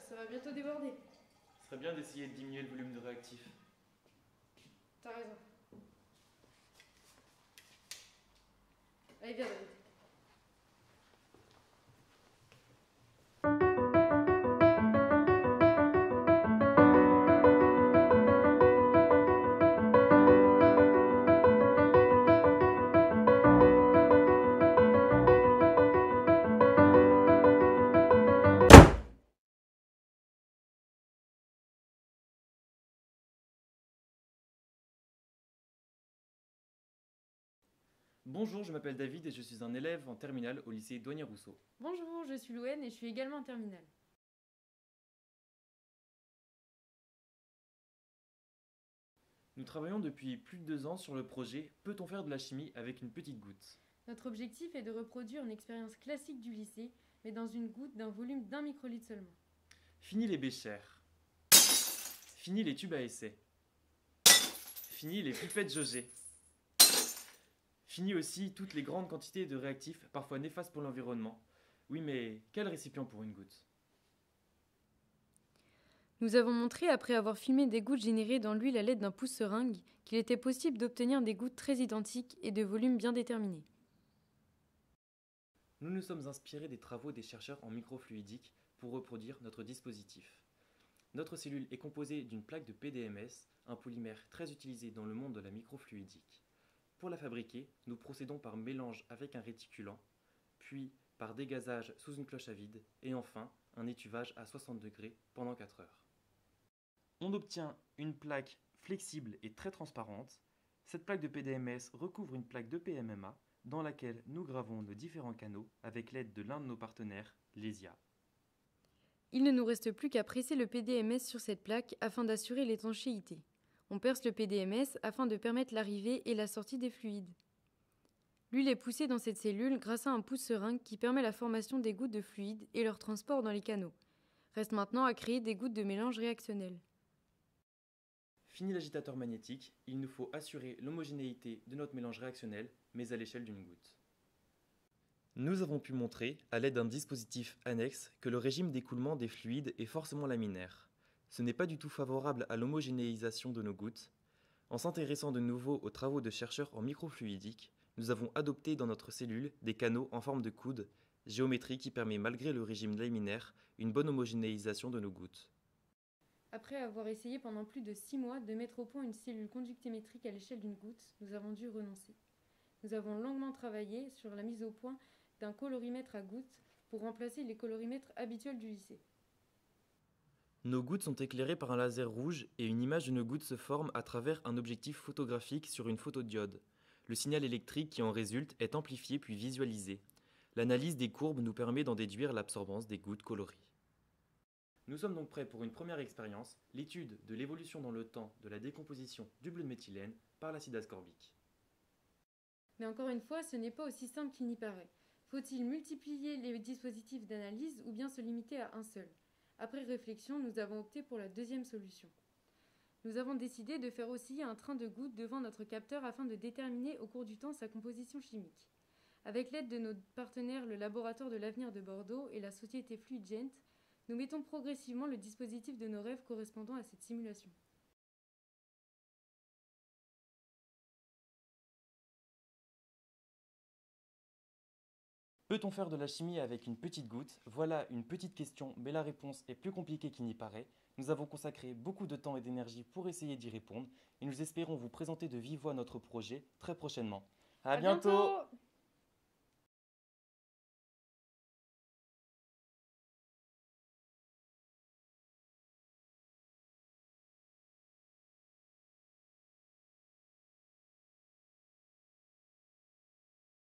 ça va bientôt déborder. Ce serait bien d'essayer de diminuer le volume de réactif. T'as raison. Allez, viens, David. Bonjour, je m'appelle David et je suis un élève en terminale au lycée Douanier-Rousseau. Bonjour, je suis Louane et je suis également en terminale. Nous travaillons depuis plus de 2 ans sur le projet Peut-on faire de la chimie avec une petite goutte? Notre objectif est de reproduire une expérience classique du lycée, mais dans une goutte d'un volume d'1 microlitre seulement. Fini les béchères. Fini les tubes à essai. Fini les pipettes jaugées. Fini aussi toutes les grandes quantités de réactifs, parfois néfastes pour l'environnement. Oui, mais quel récipient pour une goutte? Nous avons montré, après avoir filmé des gouttes générées dans l'huile à l'aide d'un pouce-seringue, qu'il était possible d'obtenir des gouttes très identiques et de volumes bien déterminés. Nous nous sommes inspirés des travaux des chercheurs en microfluidique pour reproduire notre dispositif. Notre cellule est composée d'une plaque de PDMS, un polymère très utilisé dans le monde de la microfluidique. Pour la fabriquer, nous procédons par mélange avec un réticulant, puis par dégazage sous une cloche à vide, et enfin un étuvage à 60 degrés pendant 4 heures. On obtient une plaque flexible et très transparente. Cette plaque de PDMS recouvre une plaque de PMMA dans laquelle nous gravons nos différents canaux avec l'aide de l'un de nos partenaires, Lesia. Il ne nous reste plus qu'à presser le PDMS sur cette plaque afin d'assurer l'étanchéité. On perce le PDMS afin de permettre l'arrivée et la sortie des fluides. L'huile est poussée dans cette cellule grâce à un pouce-seringue qui permet la formation des gouttes de fluide et leur transport dans les canaux. Reste maintenant à créer des gouttes de mélange réactionnel. Fini l'agitateur magnétique, il nous faut assurer l'homogénéité de notre mélange réactionnel, mais à l'échelle d'une goutte. Nous avons pu montrer, à l'aide d'un dispositif annexe, que le régime d'écoulement des fluides est forcément laminaire. Ce n'est pas du tout favorable à l'homogénéisation de nos gouttes. En s'intéressant de nouveau aux travaux de chercheurs en microfluidique, nous avons adopté dans notre cellule des canaux en forme de coude, géométrie qui permet malgré le régime laminaire une bonne homogénéisation de nos gouttes. Après avoir essayé pendant plus de 6 mois de mettre au point une cellule conductémétrique à l'échelle d'une goutte, nous avons dû renoncer. Nous avons longuement travaillé sur la mise au point d'un colorimètre à gouttes pour remplacer les colorimètres habituels du lycée. Nos gouttes sont éclairées par un laser rouge et une image de nos gouttes se forme à travers un objectif photographique sur une photodiode. Le signal électrique qui en résulte est amplifié puis visualisé. L'analyse des courbes nous permet d'en déduire l'absorbance des gouttes colorées. Nous sommes donc prêts pour une première expérience, l'étude de l'évolution dans le temps de la décomposition du bleu de méthylène par l'acide ascorbique. Mais encore une fois, ce n'est pas aussi simple qu'il n'y paraît. Faut-il multiplier les dispositifs d'analyse ou bien se limiter à un seul? Après réflexion, nous avons opté pour la deuxième solution. Nous avons décidé de faire osciller un train de gouttes devant notre capteur afin de déterminer au cours du temps sa composition chimique. Avec l'aide de nos partenaires, le Laboratoire de l'avenir de Bordeaux et la société Fluidgent, nous mettons progressivement le dispositif de nos rêves correspondant à cette simulation. Peut-on faire de la chimie avec une petite goutte? Voilà une petite question, mais la réponse est plus compliquée qu'il n'y paraît. Nous avons consacré beaucoup de temps et d'énergie pour essayer d'y répondre, et nous espérons vous présenter de vive voix notre projet très prochainement. À bientôt!